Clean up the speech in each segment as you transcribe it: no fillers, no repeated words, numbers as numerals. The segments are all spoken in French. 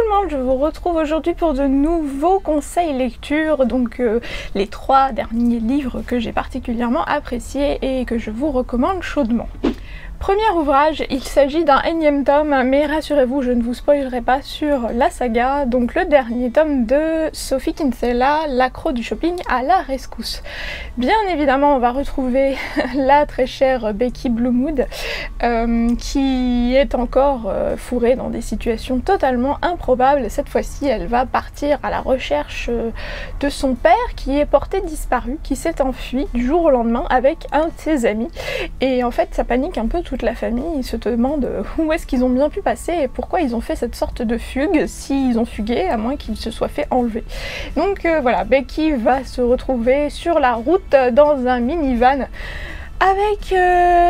le monde, je vous retrouve aujourd'hui pour de nouveaux conseils lecture, donc les 3 derniers livres que j'ai particulièrement appréciés et que je vous recommande chaudement. Premier ouvrage, il s'agit d'un énième tome, mais rassurez-vous, je ne vous spoilerai pas sur la saga, donc le dernier tome de Sophie Kinsella, l'accro du shopping à la rescousse. Bien évidemment, on va retrouver la très chère Becky Bloomwood, qui est encore fourrée dans des situations totalement improbables. Cette fois-ci, elle va partir à la recherche de son père qui est porté disparu, qui s'est enfui du jour au lendemain avec un de ses amis. Et en fait, ça panique un peu toute la famille, ils se demandent où est-ce qu'ils ont bien pu passer et pourquoi ils ont fait cette sorte de fugue, s'ils ont fugué, à moins qu'ils se soient fait enlever. Donc voilà, Becky va se retrouver sur la route dans un minivan avec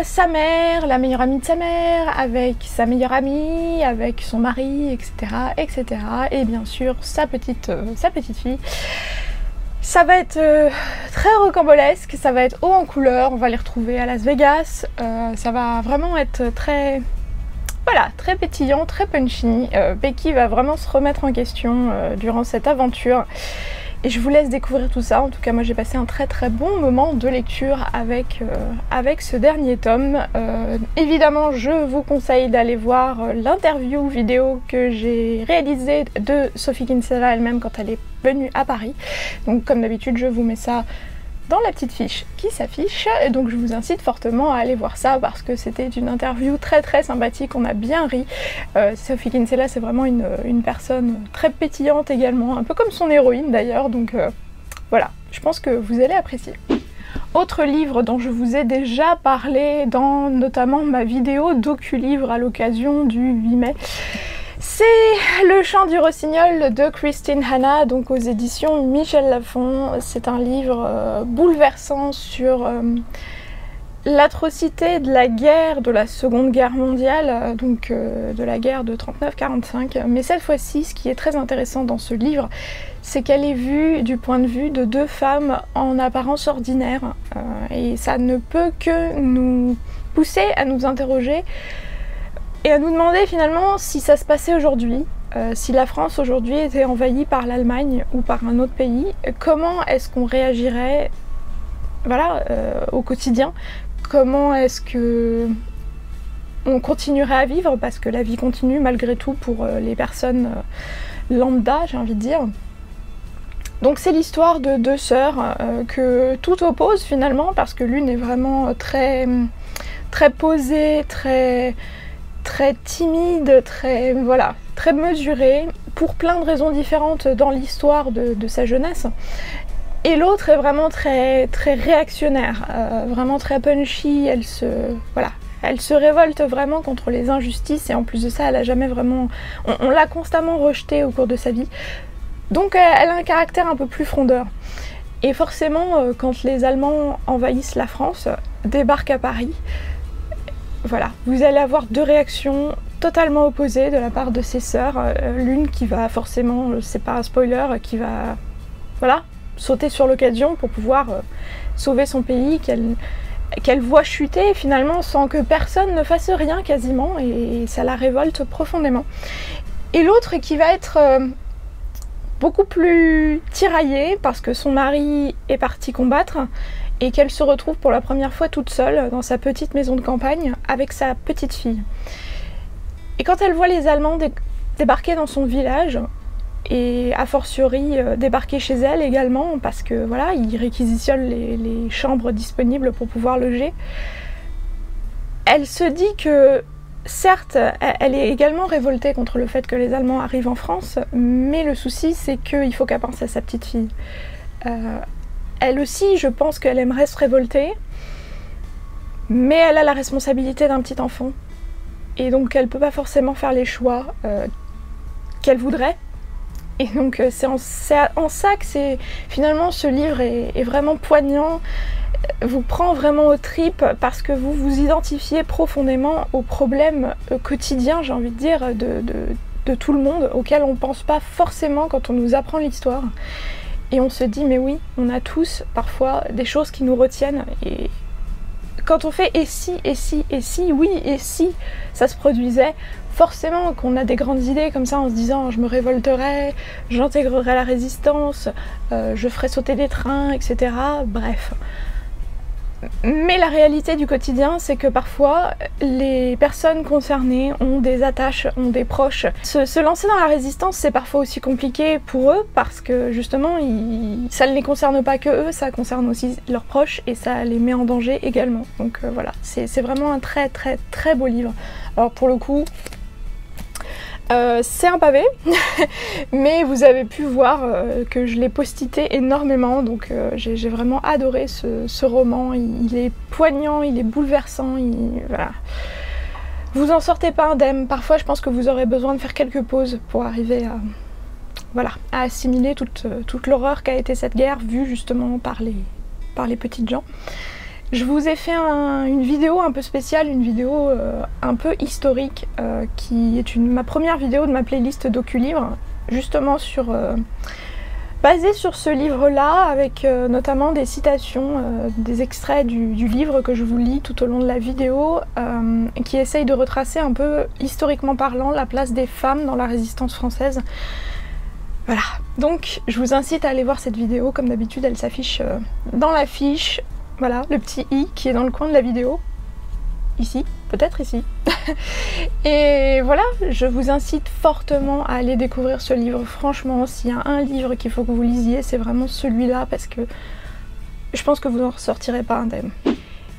sa mère, la meilleure amie de sa mère, avec sa meilleure amie, avec son mari, etc. etc. et bien sûr sa petite fille. Ça va être très rocambolesque, ça va être haut en couleurs, on va les retrouver à Las Vegas, ça va vraiment être très, voilà, très pétillant, très punchy. Becky va vraiment se remettre en question durant cette aventure. Et je vous laisse découvrir tout ça. En tout cas, moi j'ai passé un très très bon moment de lecture avec ce dernier tome. Évidemment, je vous conseille d'aller voir l'interview vidéo que j'ai réalisée de Sophie Kinsella elle-même quand elle est venue à Paris. Donc comme d'habitude, je vous mets ça dans la petite fiche qui s'affiche, donc je vous incite fortement à aller voir ça parce que c'était une interview très très sympathique, on a bien ri. Sophie Kinsella, c'est vraiment une personne très pétillante également, un peu comme son héroïne d'ailleurs, donc voilà, je pense que vous allez apprécier. Autre livre dont je vous ai déjà parlé dans notamment ma vidéo docu-livre à l'occasion du 8 mai, c'est Le Chant du Rossignol de Christine Hanna, donc aux éditions Michel Lafon. C'est un livre bouleversant sur l'atrocité de la guerre, de la Seconde Guerre mondiale, donc de la guerre de 39-45. Mais cette fois-ci, ce qui est très intéressant dans ce livre, c'est qu'elle est vue du point de vue de 2 femmes en apparence ordinaire. Et ça ne peut que nous pousser à nous interroger et à nous demander finalement si ça se passait aujourd'hui, si la France aujourd'hui était envahie par l'Allemagne ou par un autre pays, comment est-ce qu'on réagirait, voilà, au quotidien, comment est-ce que on continuerait à vivre, parce que la vie continue malgré tout pour les personnes lambda, j'ai envie de dire. Donc c'est l'histoire de 2 sœurs que tout oppose finalement, parce que l'une est vraiment très posée, très timide, voilà, très mesurée, pour plein de raisons différentes dans l'histoire de sa jeunesse. Et l'autre est vraiment très réactionnaire, vraiment très punchy, elle se révolte vraiment contre les injustices, et en plus de ça, elle a jamais vraiment... On l'a constamment rejetée au cours de sa vie. Donc elle a un caractère un peu plus frondeur. Et forcément, quand les Allemands envahissent la France, débarquent à Paris, voilà, vous allez avoir 2 réactions totalement opposées de la part de ses sœurs. L'une qui va forcément, c'est pas un spoiler, qui va, voilà, sauter sur l'occasion pour pouvoir sauver son pays, qu'elle voit chuter finalement sans que personne ne fasse rien quasiment, et ça la révolte profondément. Et l'autre qui va être beaucoup plus tiraillée parce que son mari est parti combattre, et qu'elle se retrouve pour la première fois toute seule dans sa petite maison de campagne avec sa petite fille. Et quand elle voit les Allemands débarquer dans son village, et a fortiori débarquer chez elle également, parce que voilà, ils réquisitionnent les chambres disponibles pour pouvoir loger, elle se dit que certes, elle est également révoltée contre le fait que les Allemands arrivent en France, mais le souci c'est qu'il faut qu'elle pense à sa petite fille. Elle aussi, je pense qu'elle aimerait se révolter, mais elle a la responsabilité d'un petit enfant. Et donc elle peut pas forcément faire les choix qu'elle voudrait. Et donc c'est en ça que finalement ce livre est vraiment poignant, vous prend vraiment aux tripes, parce que vous vous identifiez profondément aux problèmes quotidiens, j'ai envie de dire, de tout le monde, auxquels on pense pas forcément quand on nous apprend l'histoire. Et on se dit, mais oui, on a tous parfois des choses qui nous retiennent. Et quand on fait et si, oui, et si ça se produisait, forcément qu'on a des grandes idées comme ça en se disant je me révolterai, j'intégrerai la résistance, je ferai sauter des trains, etc. Bref. Mais la réalité du quotidien, c'est que parfois, les personnes concernées ont des attaches, ont des proches. Se lancer dans la résistance, c'est parfois aussi compliqué pour eux parce que justement, ça ne les concerne pas que eux, ça concerne aussi leurs proches et ça les met en danger également. Donc voilà, c'est vraiment un très très très beau livre. Alors pour le coup, c'est un pavé, mais vous avez pu voir que je l'ai postité énormément, donc j'ai vraiment adoré ce roman. Il est poignant, il est bouleversant, voilà. Vous en sortez pas indemne. Parfois je pense que vous aurez besoin de faire quelques pauses pour arriver à, voilà, à assimiler toute l'horreur qu'a été cette guerre, vue justement par les petites gens. Je vous ai fait une vidéo un peu spéciale, une vidéo un peu historique, qui est ma première vidéo de ma playlist docu-livre, justement basée sur ce livre-là, avec notamment des citations, des extraits du livre que je vous lis tout au long de la vidéo, qui essaye de retracer un peu, historiquement parlant, la place des femmes dans la résistance française. Voilà, donc je vous incite à aller voir cette vidéo, comme d'habitude elle s'affiche dans la fiche. Voilà, le petit i qui est dans le coin de la vidéo. Ici, peut-être ici. Et voilà, je vous incite fortement à aller découvrir ce livre. Franchement, s'il y a un livre qu'il faut que vous lisiez, c'est vraiment celui-là parce que je pense que vous n'en ressortirez pas indemne.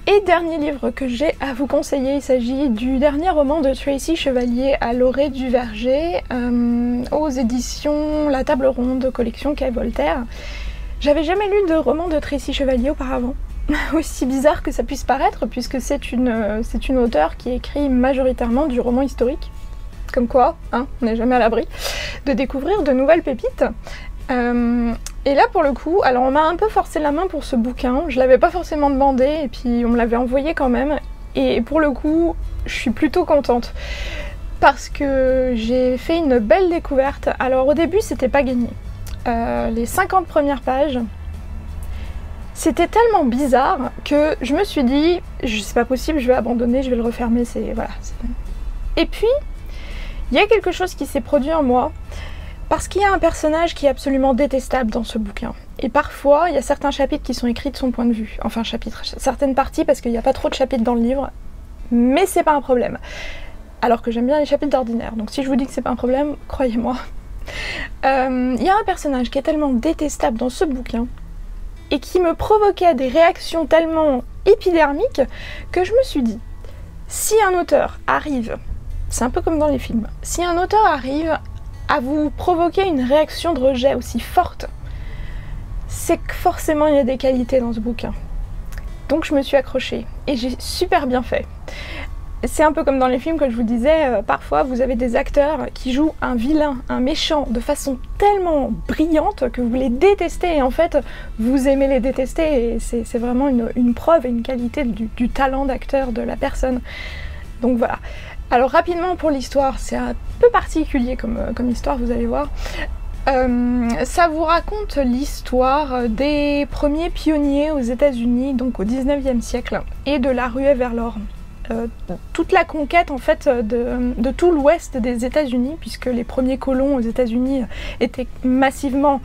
Et dernier livre que j'ai à vous conseiller, il s'agit du dernier roman de Tracy Chevalier à l'orée du Verger, aux éditions La Table Ronde, collection Quai Voltaire. J'avais jamais lu de roman de Tracy Chevalier auparavant. Aussi bizarre que ça puisse paraître, puisque c'est une auteure qui écrit majoritairement du roman historique. Comme quoi, hein, on n'est jamais à l'abri de découvrir de nouvelles pépites. Et là pour le coup, alors on m'a un peu forcé la main pour ce bouquin, je l'avais pas forcément demandé et puis on me l'avait envoyé quand même. Et pour le coup, je suis plutôt contente. Parce que j'ai fait une belle découverte. Alors au début c'était pas gagné. Les 50 premières pages, c'était tellement bizarre que je me suis dit, c'est pas possible, je vais abandonner, je vais le refermer, voilà. Et puis, il y a quelque chose qui s'est produit en moi, parce qu'il y a un personnage qui est absolument détestable dans ce bouquin. Et parfois, il y a certains chapitres qui sont écrits de son point de vue. Enfin, certaines parties, parce qu'il n'y a pas trop de chapitres dans le livre, mais c'est pas un problème. Alors que j'aime bien les chapitres d'ordinaire, donc si je vous dis que c'est pas un problème, croyez-moi. Il y a un personnage qui est tellement détestable dans ce bouquin, et qui me provoquait des réactions tellement épidermiques que je me suis dit, si un auteur arrive, c'est un peu comme dans les films, si un auteur arrive à vous provoquer une réaction de rejet aussi forte, c'est que forcément il y a des qualités dans ce bouquin. Donc je me suis accrochée et j'ai super bien fait. C'est un peu comme dans les films que je vous disais, parfois vous avez des acteurs qui jouent un vilain, un méchant de façon tellement brillante que vous les détestez et en fait vous aimez les détester et c'est vraiment une preuve et une qualité du talent d'acteur de la personne. Donc voilà. Alors rapidement pour l'histoire, c'est un peu particulier comme histoire, vous allez voir. Ça vous raconte l'histoire des premiers pionniers aux États-Unis, donc au 19e siècle, et de la ruée vers l'or. Toute la conquête en fait de tout l'ouest des États-Unis, puisque les premiers colons aux États-Unis étaient massivement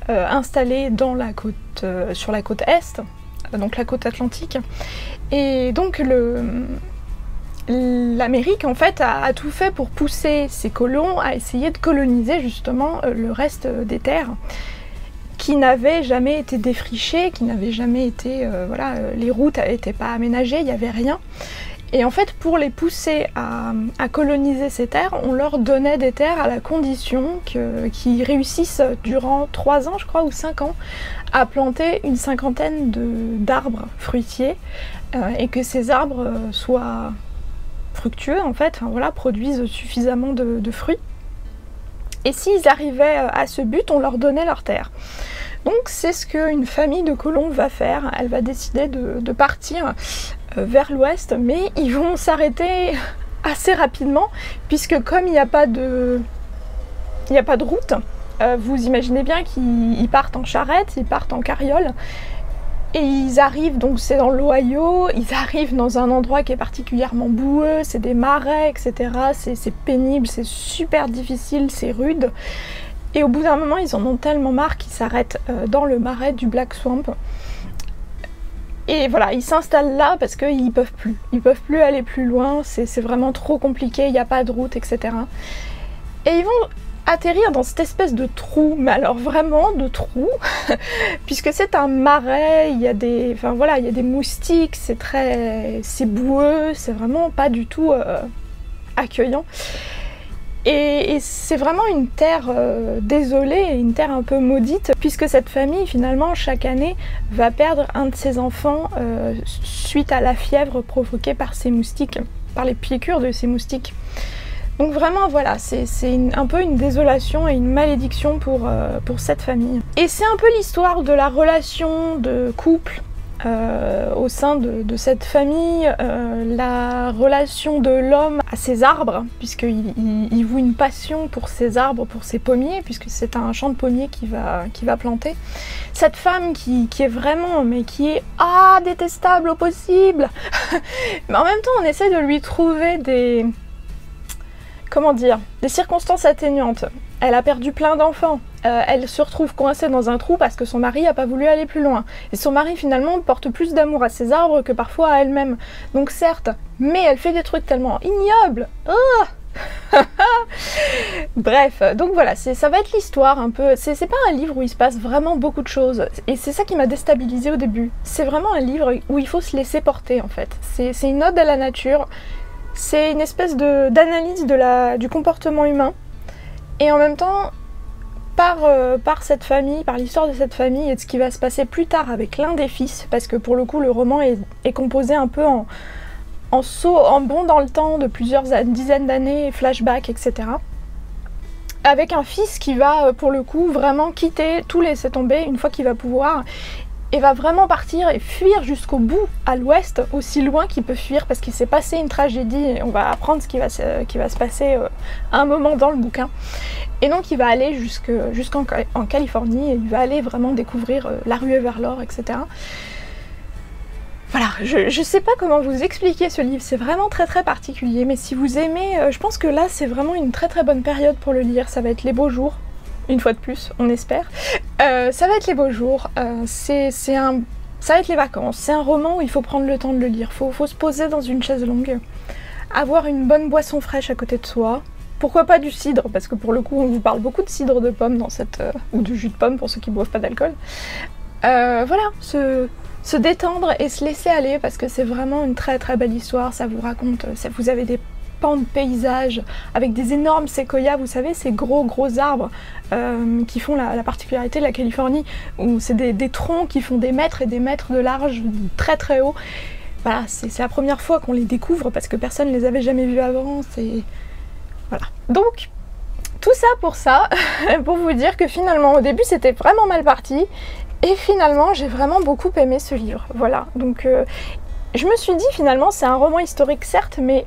installés dans sur la côte est, donc la côte atlantique. Et donc l'Amérique en fait a tout fait pour pousser ces colons à essayer de coloniser justement le reste des terres qui n'avaient jamais été défrichées, qui n'avaient jamais été, voilà, les routes n'étaient pas aménagées, il n'y avait rien. Et en fait, pour les pousser à coloniser ces terres, on leur donnait des terres à la condition qu'ils réussissent durant 3 ans, je crois, ou 5 ans, à planter une 50aine d'arbres fruitiers et que ces arbres soient fructueux, en fait, enfin, voilà, produisent suffisamment de fruits. Et s'ils arrivaient à ce but, on leur donnait leurs terres. Donc c'est ce qu'une famille de colons va faire. Elle va décider de partir vers l'ouest, mais ils vont s'arrêter assez rapidement, puisque comme il n'y a pas de route, vous imaginez bien qu'ils partent en charrette, ils partent en carriole, Et ils arrivent, donc c'est dans l'Ohio, ils arrivent dans un endroit qui est particulièrement boueux, c'est des marais, etc. C'est pénible, c'est super difficile, c'est rude. Et au bout d'un moment, ils en ont tellement marre qu'ils s'arrêtent dans le marais du Black Swamp. Et voilà, ils s'installent là parce qu'ils peuvent plus. Ils peuvent plus aller plus loin, c'est vraiment trop compliqué, il n'y a pas de route, etc. Et ils vont atterrir dans cette espèce de trou, mais alors vraiment de trou, puisque c'est un marais, il y a des, enfin voilà, il y a des moustiques, c'est boueux, c'est vraiment pas du tout accueillant. Et c'est vraiment une terre désolée, une terre un peu maudite, puisque cette famille, finalement, chaque année, va perdre un de ses enfants suite à la fièvre provoquée par ces moustiques, par les piqûres de ces moustiques. Donc vraiment, voilà, c'est un peu une désolation et une malédiction pour cette famille. Et c'est un peu l'histoire de la relation de couple au sein de cette famille, la relation de l'homme à ses arbres, puisqu'il voue une passion pour ses arbres, pour ses pommiers, puisque c'est un champ de pommiers qu'il va planter. Cette femme qui est vraiment, mais qui est détestable au possible. Mais en même temps, on essaie de lui trouver des... Comment dire, des circonstances atténuantes. Elle a perdu plein d'enfants. Elle se retrouve coincée dans un trou parce que son mari n'a pas voulu aller plus loin. Et son mari finalement porte plus d'amour à ses arbres que parfois à elle-même. Donc certes, mais elle fait des trucs tellement ignobles. Bref, donc voilà, ça va être l'histoire un peu. C'est pas un livre où il se passe vraiment beaucoup de choses. Et c'est ça qui m'a déstabilisée au début. C'est vraiment un livre où il faut se laisser porter en fait. C'est une ode à la nature. C'est une espèce d'analyse du comportement humain. Et en même temps, par cette famille, par l'histoire de cette famille et de ce qui va se passer plus tard avec l'un des fils, parce que pour le coup le roman est composé un peu en bond dans le temps de plusieurs dizaines d'années, flashbacks, etc. Avec un fils qui va pour le coup vraiment quitter, tout laisser tomber une fois qu'il va pouvoir, et va vraiment partir et fuir jusqu'au bout, à l'ouest, aussi loin qu'il peut fuir, parce qu'il s'est passé une tragédie, et on va apprendre ce qui va se passer à un moment dans le bouquin. Et donc il va aller jusqu'en Californie, et il va aller vraiment découvrir la ruée vers l'or, etc. Voilà, je sais pas comment vous expliquer ce livre, c'est vraiment très très particulier, mais si vous aimez, je pense que là c'est vraiment une très très bonne période pour le lire, ça va être les beaux jours. Une fois de plus, on espère. Ça va être les beaux jours, ça va être les vacances. C'est un roman où il faut prendre le temps de le lire. Faut se poser dans une chaise longue, avoir une bonne boisson fraîche à côté de soi. Pourquoi pas du cidre, parce que pour le coup on vous parle beaucoup de cidre de pomme dans cette... ou de jus de pomme pour ceux qui ne boivent pas d'alcool. Voilà, se détendre et se laisser aller, parce que c'est vraiment une très très belle histoire. Ça vous raconte... vous avez des de paysages avec des énormes séquoias, vous savez, ces gros arbres qui font la particularité de la Californie, où c'est des troncs qui font des mètres et des mètres de large, très très haut. Voilà, c'est la première fois qu'on les découvre parce que personne ne les avait jamais vus avant. Voilà. Donc, tout ça, pour vous dire que finalement, au début, c'était vraiment mal parti, et finalement, j'ai vraiment beaucoup aimé ce livre. Voilà, donc je me suis dit, finalement, c'est un roman historique, certes, mais...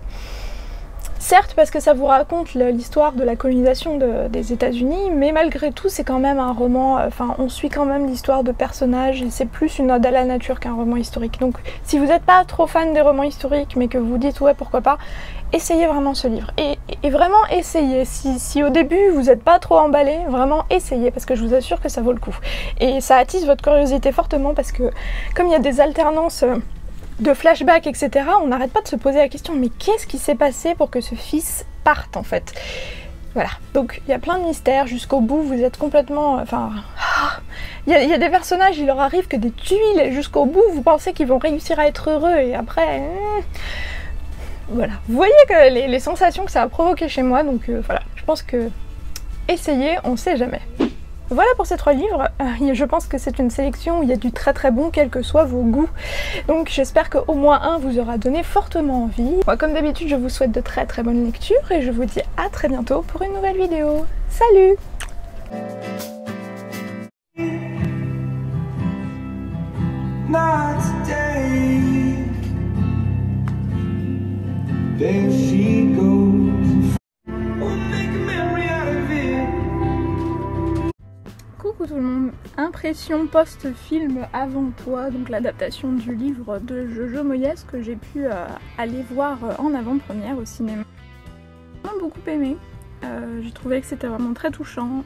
Certes, parce que ça vous raconte l'histoire de la colonisation des États-Unis, mais malgré tout, c'est quand même un roman, on suit quand même l'histoire de personnages, et c'est plus une ode à la nature qu'un roman historique. Donc, si vous n'êtes pas trop fan des romans historiques, mais que vous dites, ouais, pourquoi pas, essayez vraiment ce livre. Et vraiment, essayez. Si au début, vous n'êtes pas trop emballé, vraiment, essayez, parce que je vous assure que ça vaut le coup. Et ça attise votre curiosité fortement, parce que, comme il y a des alternances... de flashbacks, etc., on n'arrête pas de se poser la question, mais qu'est-ce qui s'est passé pour que ce fils parte en fait? Voilà, donc il y a plein de mystères, jusqu'au bout vous êtes complètement... il y a des personnages, il leur arrive que des tuiles, et jusqu'au bout vous pensez qu'ils vont réussir à être heureux, et après... Voilà, vous voyez que les sensations que ça a provoqué chez moi, donc voilà, je pense que... Essayez, on sait jamais. Voilà pour ces 3 livres, je pense que c'est une sélection où il y a du très très bon, quels que soient vos goûts. Donc j'espère qu'au moins un vous aura donné fortement envie. Moi, comme d'habitude, je vous souhaite de très très bonnes lectures et je vous dis à très bientôt pour une nouvelle vidéo. Salut! Not today. There she goes. Coucou! coup tout le monde. Impression post-film Avant toi, donc l'adaptation du livre de Jojo Moyes que j'ai pu aller voir en avant-première au cinéma. J'ai beaucoup aimé, j'ai trouvé que c'était vraiment très touchant.